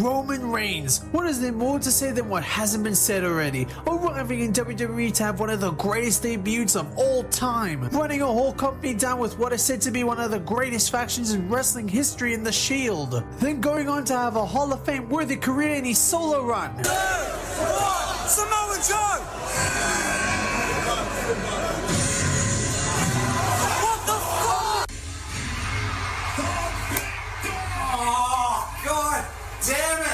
Roman Reigns. What is there more to say than what hasn't been said already? Arriving in WWE to have one of the greatest debuts of all time. Running a whole company down with what is said to be one of the greatest factions in wrestling history in The Shield. Then going on to have a Hall of Fame worthy career in his solo run. 2, 1, Samoa Joe! What the fuck? Oh, God damn it!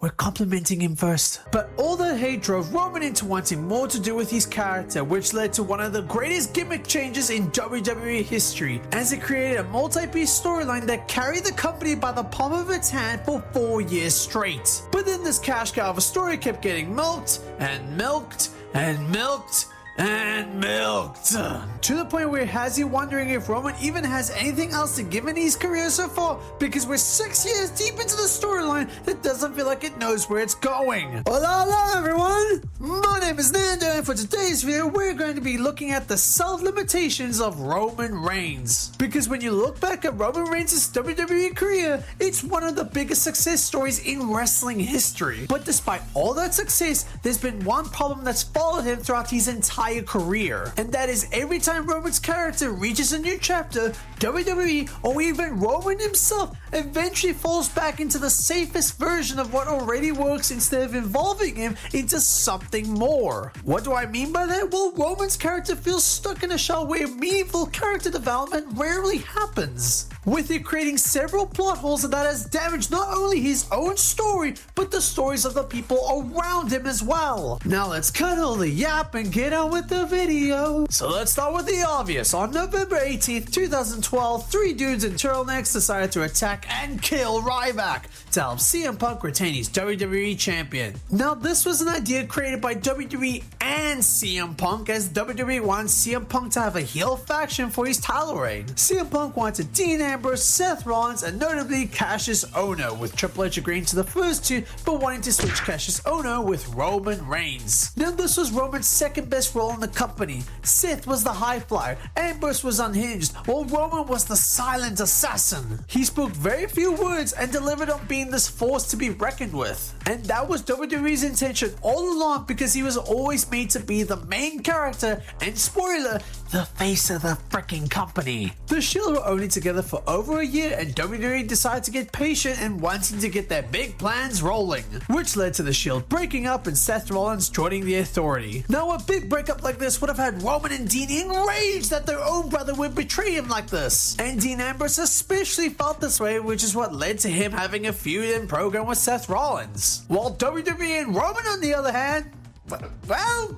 We're complimenting him first. But all that hate drove Roman into wanting more to do with his character, which led to one of the greatest gimmick changes in WWE history, as it created a multi-piece storyline that carried the company by the palm of its hand for 4 years straight. But then this cash cow of a story kept getting milked and milked and milked and milked to the point where it has you wondering if Roman even has anything else to give in his career so far, because we're 6 years deep into the storyline that doesn't feel like it knows where it's going. Hola everyone, my name is Nando, and for today's video we're going to be looking at the self-limitations of Roman Reigns. Because when you look back at Roman Reigns' WWE career, it's one of the biggest success stories in wrestling history. But despite all that success, there's been one problem that's followed him throughout his entire career, and that is every time Roman's character reaches a new chapter, WWE or even Roman himself eventually falls back into the safest version of what already works instead of evolving him into something more. What do I mean by that? Well, Roman's character feels stuck in a shell where meaningful character development rarely happens, with it creating several plot holes that has damaged not only his own story, but the stories of the people around him as well. Now let's cut all the yap and get on with the video. So let's start with the obvious. On November 18th, 2012, 3 dudes in turtlenecks decided to attack and kill Ryback to help CM Punk retain his WWE champion. Now this was an idea created by WWE and CM Punk, as WWE wanted CM Punk to have a heel faction for his title reign. CM Punk wanted Dean Ambrose, Seth Rollins, and notably Cassius Ohno, with Triple H agreeing to the first two but wanting to switch Cassius Ohno with Roman Reigns. Now this was Roman's second best role in the company. Seth was the high flyer, Ambrose was unhinged, while Roman was the silent assassin. He spoke very few words and delivered on being this force to be reckoned with. And that was WWE's intention all along, because he was always made to be the main character and, spoiler, the face of the freaking company. The Shield were only together for over a year, and WWE decided to get patient and wanting to get their big plans rolling, which led to the Shield breaking up and Seth Rollins joining the Authority. Now a big breakup like this would have had Roman and Dean enraged that their own brother would betray him like this, and Dean Ambrose especially felt this way, which is what led to him having a feud and program with Seth Rollins. While WWE and Roman, on the other hand, well,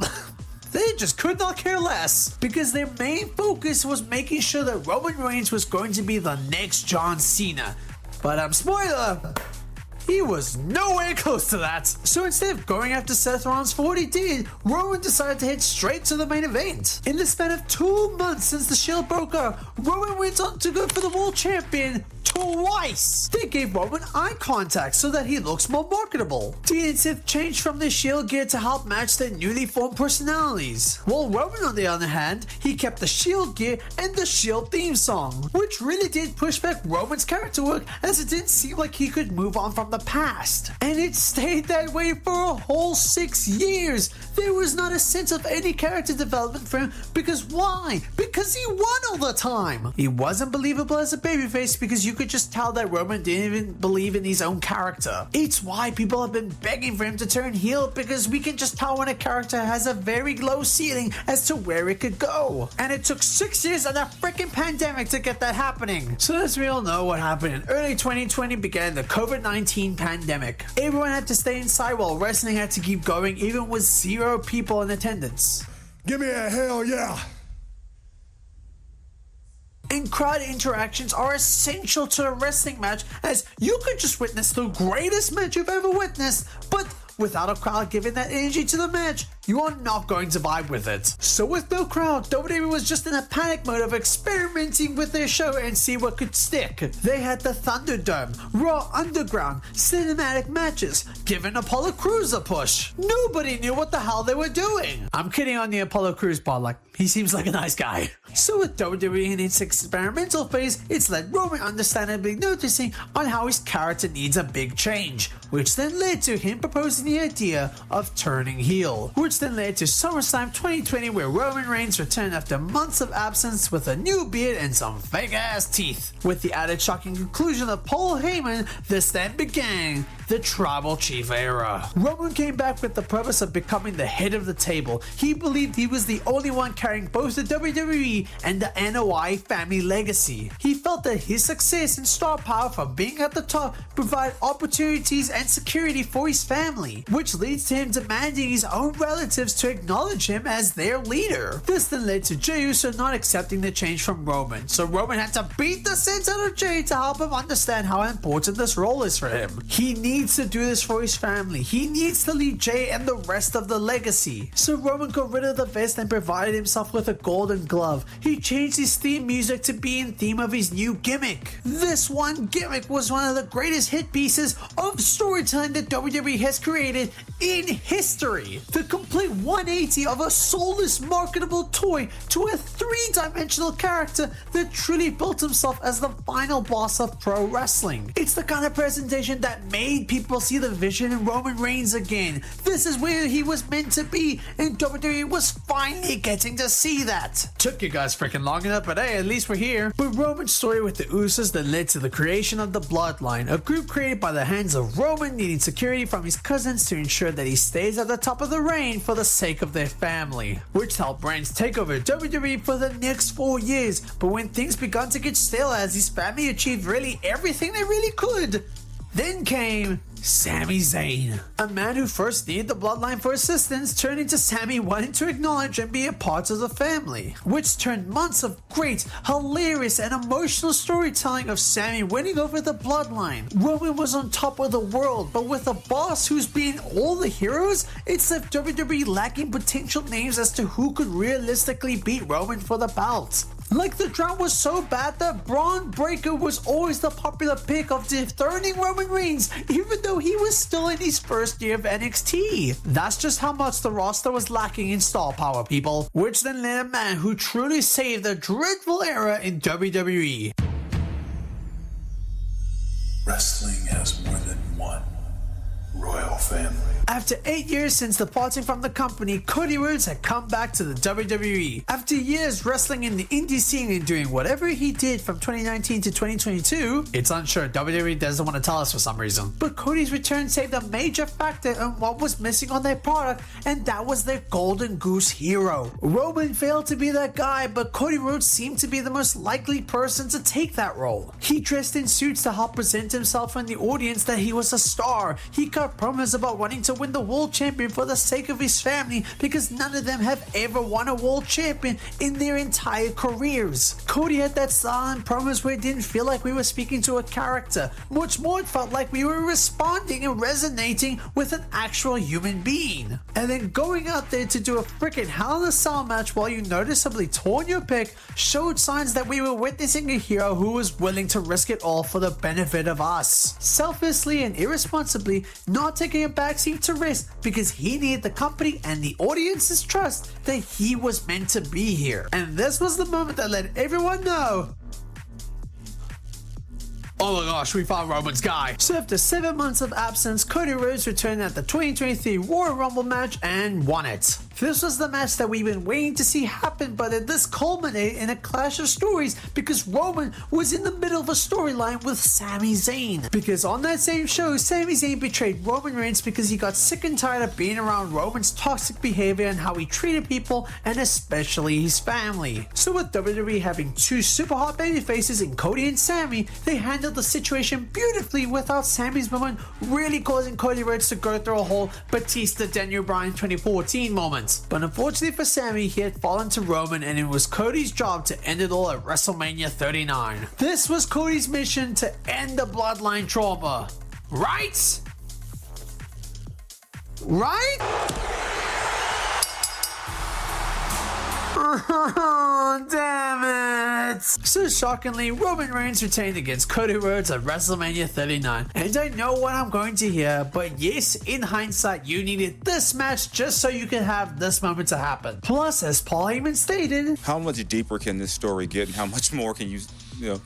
they just could not care less, because their main focus was making sure that Roman Reigns was going to be the next John Cena. But spoiler, he was nowhere close to that. So instead of going after Seth Rollins for what he did, Roman decided to head straight to the main event. In the span of 2 months since the Shield broke up, Roman went on to go for the World Champion twice. They gave Roman eye contact so that he looks more marketable. Dean and Seth changed from their Shield gear to help match their newly formed personalities, while Roman, on the other hand, he kept the Shield gear and the Shield theme song, which really did push back Roman's character work, as it didn't seem like he could move on from the past. And it stayed that way for a whole 6 years. There was not a sense of any character development for him, because why? Because he won all the time. He wasn't believable as a babyface, because you could just tell that Roman didn't even believe in his own character. It's why people have been begging for him to turn heel, because we can just tell when a character has a very low ceiling as to where it could go. And it took 6 years and a freaking pandemic to get that happening. So as we all know, what happened in early 2020 began the COVID-19 pandemic. Everyone had to stay inside while wrestling had to keep going, even with 0 people in attendance. Give me a hell yeah! And crowd interactions are essential to a wrestling match, as you could just witness the greatest match you've ever witnessed, but without a crowd giving that energy to the match, you are not going to vibe with it. So with no crowd, WWE was just in a panic mode of experimenting with their show and see what could stick. They had the Thunderdome, Raw Underground, cinematic matches, giving Apollo Crews a push. Nobody knew what the hell they were doing. I'm kidding on the Apollo Crews part, like, he seems like a nice guy. So with WWE in its experimental phase, it's led Roman understandably noticing on how his character needs a big change, which then led to him proposing the idea of turning heel, which then led to SummerSlam 2020 where Roman Reigns returned after months of absence with a new beard and some fake ass teeth. With the added shocking conclusion of Paul Heyman, this then began the Tribal Chief era. Roman came back with the purpose of becoming the head of the table. He believed he was the only one carrying both the WWE and the NOI family legacy. He felt that his success and star power from being at the top provide opportunities and security for his family, which leads to him demanding his own relatives to acknowledge him as their leader. This then led to Jey Uso not accepting the change from Roman, so Roman had to beat the sense out of Jey to help him understand how important this role is for him. He needs to do this for his family. He needs to lead Jey and the rest of the legacy. So Roman got rid of the vest and provided himself with a golden glove. He changed his theme music to be in theme of his new gimmick. This one gimmick was one of the greatest hit pieces of storytelling that WWE has created in history. The complete 180 of a soulless marketable toy to a three-dimensional character that truly built himself as the final boss of pro wrestling. It's the kind of presentation that made people see the vision in Roman Reigns again. This is where he was meant to be, and WWE was finally getting to see that. Took you guys freaking long enough, but hey, at least we're here. But Roman's story with the Usos that led to the creation of the Bloodline, a group created by the hands of Roman needing security from his cousins to ensure that he stays at the top of the reign for the sake of their family, which helped Reigns take over WWE for the next 4 years. But when things began to get stale as his family achieved really everything they really could, then came Sami Zayn. A man who first needed the Bloodline for assistance turned into Sami wanting to acknowledge and be a part of the family, which turned months of great, hilarious, and emotional storytelling of Sami winning over the Bloodline. Roman was on top of the world, but with a boss who's beaten all the heroes, it's left WWE lacking potential names as to who could realistically beat Roman for the belt. Like, the drought was so bad that Braun Breaker was always the popular pick of dethroning Roman Reigns, even though he was still in his first year of NXT. That's just how much the roster was lacking in star power, people. Which then led a man who truly saved a dreadful era in WWE. Wrestling has more than one royal family. After 8 years since departing from the company, Cody Rhodes had come back to the WWE. After years wrestling in the indie scene and doing whatever he did from 2019 to 2022, it's unsure. WWE doesn't want to tell us for some reason. But Cody's return saved a major factor in what was missing on their product, and that was their golden goose hero. Roman failed to be that guy, but Cody Rhodes seemed to be the most likely person to take that role. He dressed in suits to help present himself in the audience that he was a star. He cut promos about wanting to win the world champion for the sake of his family, because none of them have ever won a world champion in their entire careers. Cody had that style and promos where it didn't feel like we were speaking to a character. Much more, it felt like we were responding and resonating with an actual human being. And then going out there to do a freaking Hell in a Cell match while you noticeably torn your pick showed signs that we were witnessing a hero who was willing to risk it all for the benefit of us. Selflessly and irresponsibly, not taking a backseat to risk because he needed the company and the audience's trust that he was meant to be here. And this was the moment that let everyone know, oh my gosh, we found Roman's guy. So after 7 months of absence, Cody Rhodes returned at the 2023 Royal Rumble match and won it. This was the match that we've been waiting to see happen, but this culminated in a clash of stories because Roman was in the middle of a storyline with Sami Zayn. Because on that same show, Sami Zayn betrayed Roman Reigns because he got sick and tired of being around Roman's toxic behavior and how he treated people, and especially his family. So with WWE having two super hot baby faces in Cody and Sami, they handled the situation beautifully without Sami's moment really causing Cody Rhodes to go through a whole Batista Daniel Bryan 2014 moment. But unfortunately for Sami, he had fallen to Roman, and it was Cody's job to end it all at WrestleMania 39. This was Cody's mission to end the Bloodline trauma. Right? Right? Damn it! So shockingly, Roman Reigns retained against Cody Rhodes at WrestleMania 39. And I know what I'm going to hear, but yes, in hindsight, you needed this match just so you could have this moment to happen. Plus, as Paul Heyman stated, how much deeper can this story get, and how much more can you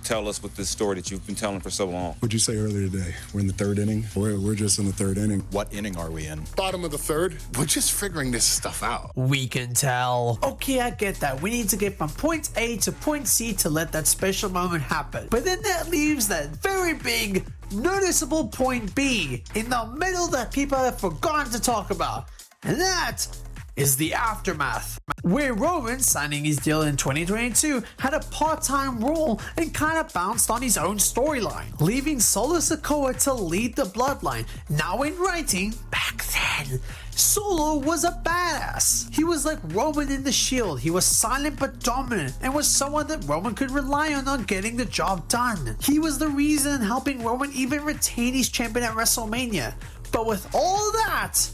tell us with this story that you've been telling for so long? What'd you say earlier today? We're in the third inning? We're just in the third inning. What inning are we in? Bottom of the third. We're just figuring this stuff out. we can tell. Okay, I get that. We need to get from point A to point C to let that special moment happen. But then that leaves that very big, noticeable point B in the middle that people have forgotten to talk about. And that is the aftermath, where Roman, signing his deal in 2022, had a part-time role and kind of bounced on his own storyline, leaving Solo Sikoa to lead the Bloodline. Now in writing, back then, Solo was a badass. He was like Roman in the Shield. He was silent but dominant and was someone that Roman could rely on getting the job done. He was the reason helping Roman even retain his champion at WrestleMania. But with all that,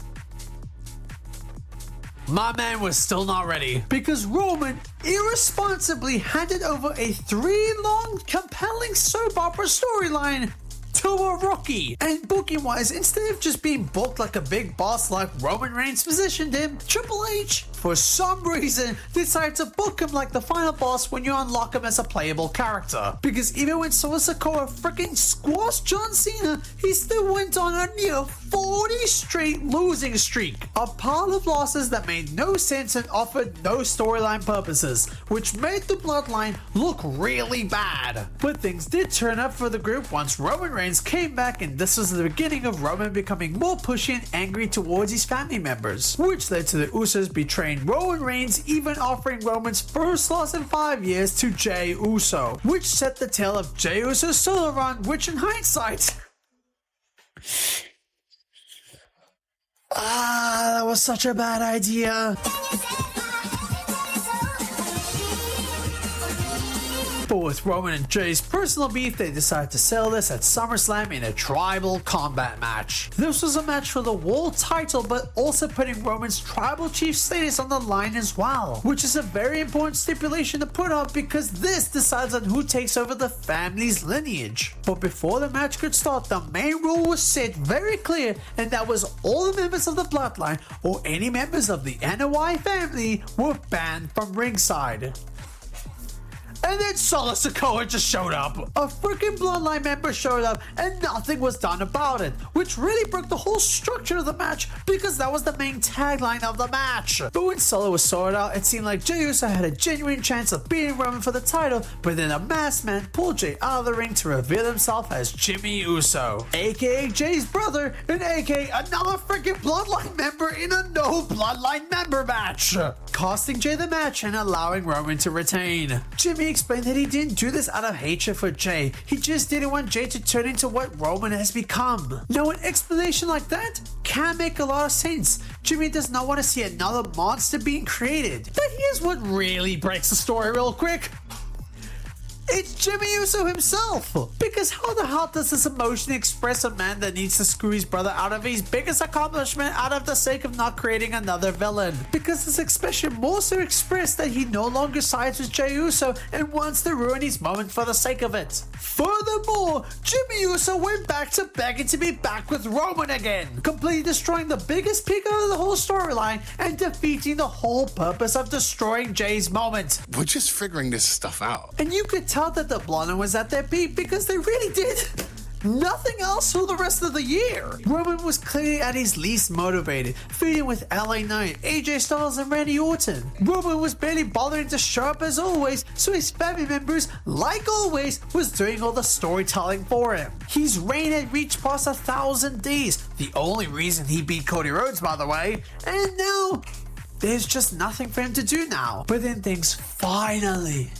my man was still not ready, because Roman irresponsibly handed over a 3-long, compelling soap opera storyline to a rookie. And booking wise, instead of just being booked like a big boss like Roman Reigns positioned him, Triple H, for some reason, decided to book him like the final boss when you unlock him as a playable character. Because even when Solo Sikoa freaking squashed John Cena, he still went on a near 40 straight losing streak. A pile of losses that made no sense and offered no storyline purposes, which made the Bloodline look really bad. But things did turn up for the group once Roman Reigns came back, and this was the beginning of Roman becoming more pushy and angry towards his family members, which led to the Usos betraying Roman Reigns, even offering Roman's first loss in 5 years to Jey Uso, which set the tale of Jey Uso's solo run, which in hindsight, that was such a bad idea. But with Roman and Jay's personal beef, they decided to settle this at SummerSlam in a tribal combat match. This was a match for the world title, but also putting Roman's tribal chief status on the line as well, which is a very important stipulation to put up because this decides on who takes over the family's lineage. But before the match could start, the main rule was set very clear, and that was all the members of the Bloodline or any members of the NOI family were banned from ringside. And then Solo Sikoa just showed up. A freaking Bloodline member showed up and nothing was done about it, which really broke the whole structure of the match because that was the main tagline of the match. But when Solo was sorted out, it seemed like Jey Uso had a genuine chance of beating Roman for the title, but then a masked man pulled Jey out of the ring to reveal himself as Jimmy Uso, aka Jey's brother, and aka another freaking Bloodline member in a no Bloodline member match, costing Jey the match and allowing Roman to retain. Jimmy explained that he didn't do this out of hatred for Jey. He just didn't want Jey to turn into what Roman has become. Now, an explanation like that can make a lot of sense. Jimmy does not want to see another monster being created. But here's what really breaks the story real quick. It's Jimmy Uso himself! Because how the hell does this emotion express a man that needs to screw his brother out of his biggest accomplishment out of the sake of not creating another villain? Because this expression more so expressed that he no longer sides with Jey Uso and wants to ruin his moment for the sake of it. Furthermore, Jimmy Uso went back to begging to be back with Roman again, completely destroying the biggest peak of the whole storyline and defeating the whole purpose of destroying Jey's moment. We're just figuring this stuff out. And you could tell that the Bloodline was at their peak because they really did nothing else for the rest of the year. Roman was clearly at his least motivated, feuding with LA Knight, AJ Styles, and Randy Orton. Roman was barely bothering to show up as always, so his family members, like always, was doing all the storytelling for him. His reign had reached past 1,000 days, the only reason he beat Cody Rhodes, by the way, and now there's just nothing for him to do now. But then things finally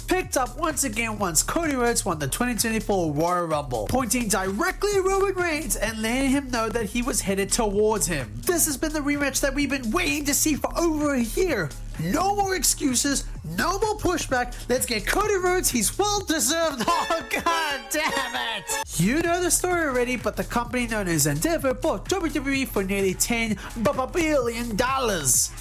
picked up once again once Cody Rhodes won the 2024 Royal Rumble, pointing directly at Roman Reigns and letting him know that he was headed towards him. This has been the rematch that we've been waiting to see for over a year, No more excuses, no more pushback. Let's get Cody Rhodes, he's well deserved. Oh, god damn it! You know the story already, but the company known as Endeavor bought WWE for nearly $10 billion,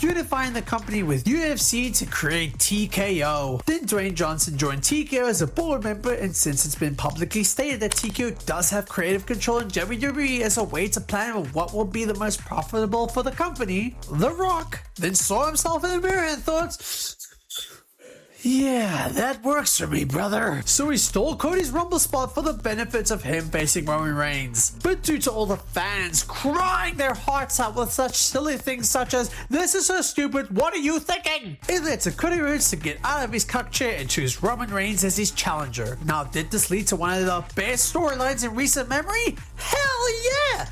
unifying the company with UFC to create TKO. Then Dwayne Johnson joined TKO as a board member, and since it's been publicly stated that TKO does have creative control in WWE as a way to plan what will be the most profitable for the company, The Rock then saw himself in the mirror and thought, yeah, that works for me, brother. So he stole Cody's Rumble spot for the benefits of him facing Roman Reigns. But due to all the fans crying their hearts out with such silly things such as, this is so stupid, what are you thinking? It led to Cody Rhodes to get out of his cuck chair and choose Roman Reigns as his challenger. Now, did this lead to one of the best storylines in recent memory? Hell yeah!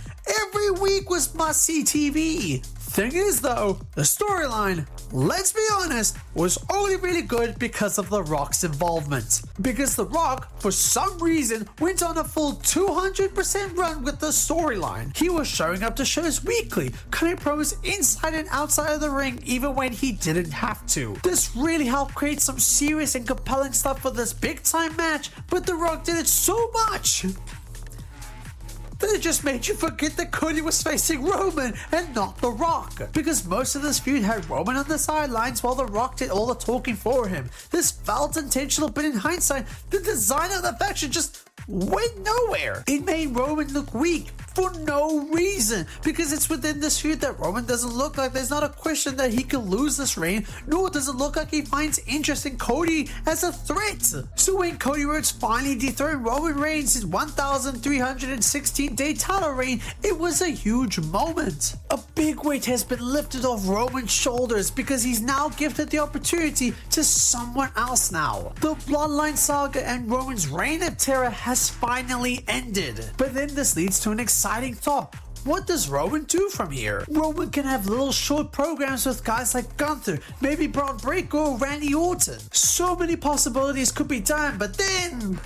Every week was must-see TV. Thing is though, the storyline, let's be honest, was only really good because of The Rock's involvement. Because The Rock, for some reason, went on a full 200% run with the storyline. He was showing up to shows weekly, cutting promos inside and outside of the ring even when he didn't have to. This really helped create some serious and compelling stuff for this big time match, but The Rock did it so much that it just made you forget that Cody was facing Roman and not The Rock. Because most of this feud had Roman on the sidelines while The Rock did all the talking for him. This felt intentional, but in hindsight, the design of the faction just went nowhere. It made Roman look weak for no reason, because it's within this feud that Roman doesn't look like there's not a question that he can lose this reign, nor does it look like he finds interest in Cody as a threat. So when Cody Rhodes finally dethroned Roman Reigns' 1,316-day title reign, it was a huge moment. A big weight has been lifted off Roman's shoulders because he's now gifted the opportunity to someone else now. The Bloodline saga and Roman's reign of terror has finally ended. But then this leads to an exciting thought. What does Roman do from here? Roman can have little short programs with guys like Gunther, maybe Braun Breaker or Randy Orton. So many possibilities could be done, but then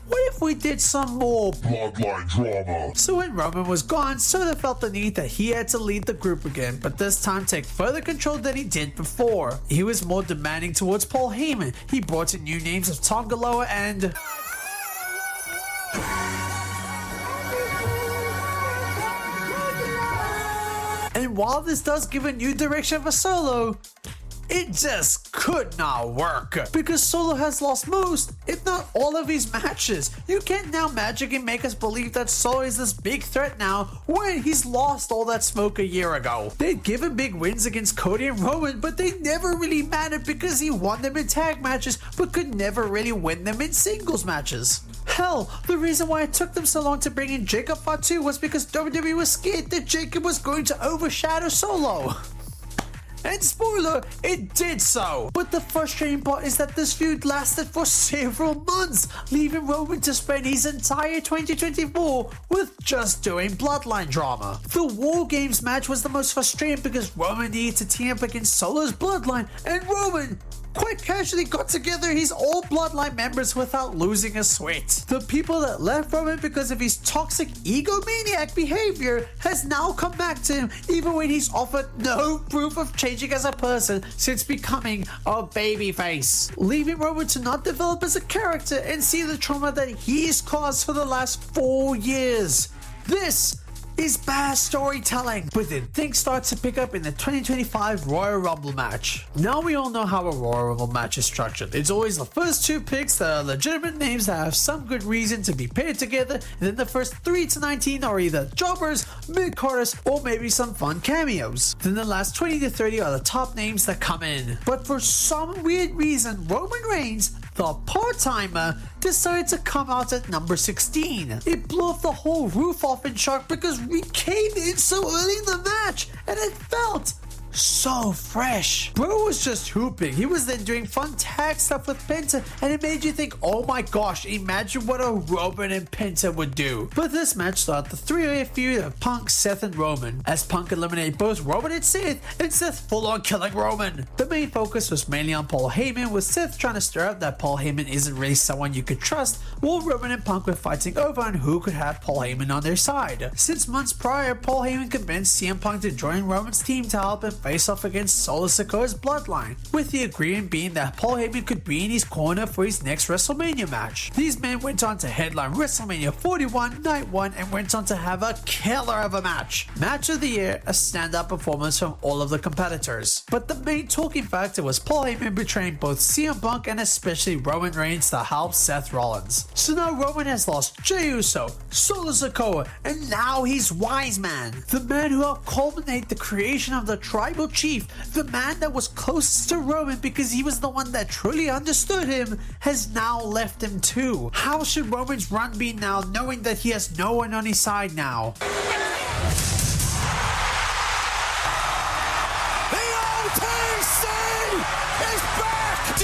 what if we did some more Bloodline Drama? So when Roman was gone, Soda felt the need that he had to lead the group again, but this time take further control than he did before. He was more demanding towards Paul Heyman. He brought in new names of Tonga Loa and while this does give a new direction for Solo, it just could not work because Solo has lost most, if not all of his matches. You can't now magically make us believe that Solo is this big threat now when he's lost all that smoke a year ago. They'd given big wins against Cody and Roman, but they never really mattered because he won them in tag matches but could never really win them in singles matches. Hell, the reason why it took them so long to bring in Jacob Fatu was because WWE was scared that Jacob was going to overshadow Solo. And spoiler, it did so. But the frustrating part is that this feud lasted for several months, leaving Roman to spend his entire 2024 with just doing Bloodline Drama. The War Games match was the most frustrating because Roman needed to team up against Solo's Bloodline, and Roman quite casually got together his all Bloodline members without losing a sweat. The people that left Roman because of his toxic egomaniac behavior has now come back to him even when he's offered no proof of changing as a person since becoming a babyface, leaving Roman to not develop as a character and see the trauma that he's caused for the last 4 years. This is bad storytelling. But then things start to pick up in the 2025 Royal Rumble match. Now we all know how a Royal Rumble match is structured. It's always the first 2 picks that are legitimate names that have some good reason to be paired together, and then the first 3 to 19 are either jobbers, mid-carders, or maybe some fun cameos. Then the last 20 to 30 are the top names that come in. But for some weird reason, Roman Reigns, the part-timer, decided to come out at number 16. It blew off the whole roof off in shock because we came in so early in the match and it felt so fresh. Bro was just hooping. He was then doing fun tag stuff with Penta, and it made you think, oh my gosh, imagine what a Roman and Penta would do. But this match started the 3-way feud of Punk, Seth, and Roman, as Punk eliminated both Roman and Seth full on killing Roman. The main focus was mainly on Paul Heyman, with Seth trying to stir up that Paul Heyman isn't really someone you could trust, while Roman and Punk were fighting over on who could have Paul Heyman on their side. Since months prior, Paul Heyman convinced CM Punk to join Roman's team to help him face off against soulless Bloodline, with the agreement being that Paul Heyman could be in his corner for his next WrestleMania match. These men went on to headline WrestleMania 41 Night 1 and went on to have a killer of a match. Match of the year, a standout performance from all of the competitors. But the main talking factor was Paul Heyman betraying both CM Punk and especially Roman Reigns to help Seth Rollins. So now Roman has lost Jey Uso, Solo Sikoa, and now he's Wise Man, the man who helped culminate the creation of the Tribal Chief, the man that was closest to Roman because he was the one that truly understood him, has now left him too. How should Roman's run be now, knowing that he has no one on his side now? The OTC is back!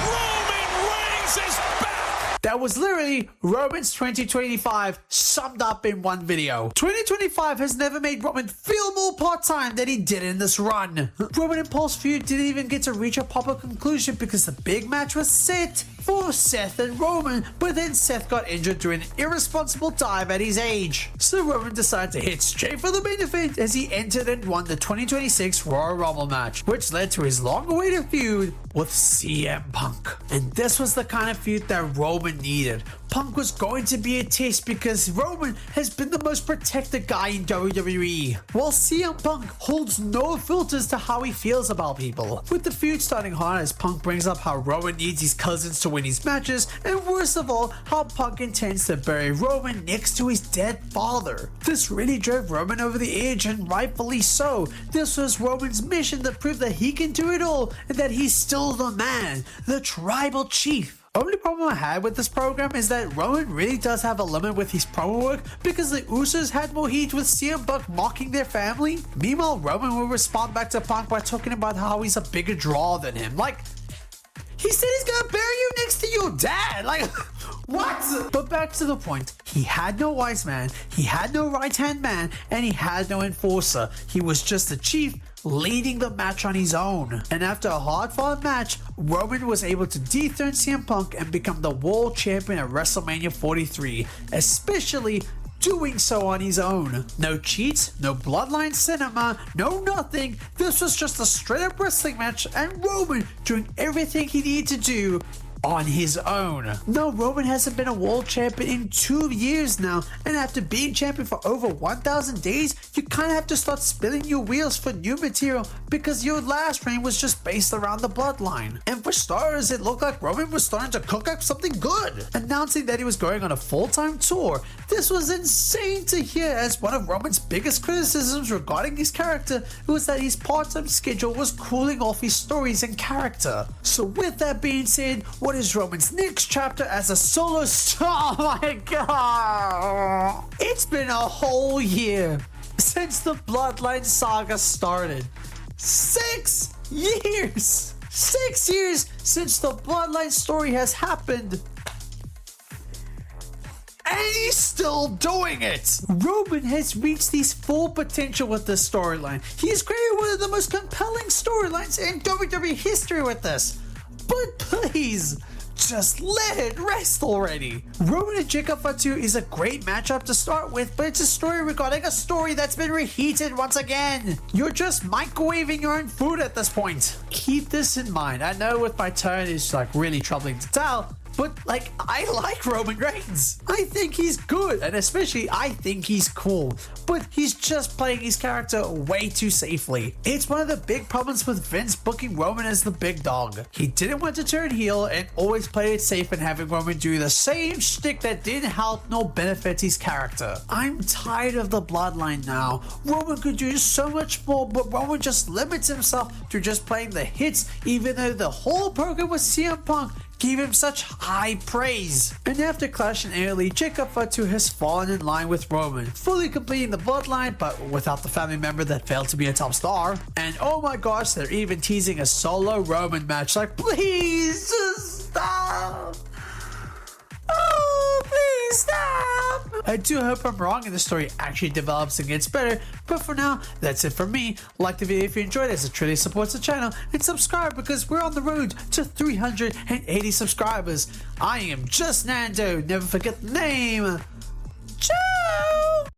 Roman Reigns is back! That was literally Roman's 2025 summed up in one video. 2025 has never made Roman feel more part-time than he did in this run. Roman and Paul's feud didn't even get to reach a proper conclusion because the big match was set for Seth and Roman, but then Seth got injured during an irresponsible dive at his age. So Roman decided to hit straight for the main event as he entered and won the 2026 Royal Rumble match, which led to his long-awaited feud with CM Punk. And this was the kind of feud that Roman needed. Punk was going to be a test because Roman has been the most protected guy in WWE, while CM Punk holds no filters to how he feels about people. With the feud starting hard as Punk brings up how Roman needs his cousins to win his matches, and worst of all, how Punk intends to bury Roman next to his dead father. This really drove Roman over the edge, and rightfully so. This was Roman's mission to prove that he can do it all and that he's still the man, the Tribal Chief. Only problem I had with this program is that Roman really does have a limit with his promo work because the Usos had more heat with CM Punk mocking their family. Meanwhile, Roman will respond back to Punk by talking about how he's a bigger draw than him. Like, he said he's gonna bury you next to your dad. Like, what? But back to the point. He had no wise man, he had no right-hand man, and he had no enforcer. He was just a chief leading the match on his own. And after a hard-fought match, Roman was able to dethrone CM Punk and become the world champion at WrestleMania 43, especially doing so on his own. No cheats, no bloodline cinema, no nothing. This was just a straight-up wrestling match and Roman doing everything he needed to do on his own. No, Roman hasn't been a world champion in 2 years now, and after being champion for over 1,000 days, you kind of have to start spinning your wheels for new material because your last reign was just based around the bloodline. And for starters, it looked like Roman was starting to cook up something good, announcing that he was going on a full-time tour. This was insane to hear, as one of Roman's biggest criticisms regarding his character was that his part-time schedule was cooling off his stories and character. So with that being said, what is Roman's next chapter as a solo star? Oh my god! It's been a whole year since the Bloodline saga started. 6 years! 6 years since the Bloodline story has happened. And he's still doing it! Roman has reached his full potential with this storyline. He has created one of the most compelling storylines in WWE history with this. But please, just let it rest already. Roman and Jacob Fatu is a great matchup to start with, but it's a story regarding a story that's been reheated once again. You're just microwaving your own food at this point. Keep this in mind. I know with my tone it's like really troubling to tell, but like, I like Roman Reigns. I think he's good, and especially I think he's cool, but he's just playing his character way too safely. It's one of the big problems with Vince booking Roman as the big dog. He didn't want to turn heel and always played it safe and having Roman do the same shtick that didn't help nor benefit his character. I'm tired of the bloodline now. Roman could do so much more, but Roman just limits himself to just playing the hits, even though the whole program with CM Punk gave him such high praise. And after Clash and early, Jacob Fatu has fallen in line with Roman, fully completing the bloodline, but without the family member that failed to be a top star. And oh my gosh, they're even teasing a solo Roman match. Like, please just stop. Oh, please stop. I do hope I'm wrong and the story actually develops and gets better, but for now, that's it from me. Like the video if you enjoyed it, as it truly supports the channel, and subscribe because we're on the road to 380 subscribers. I am just Nando, never forget the name.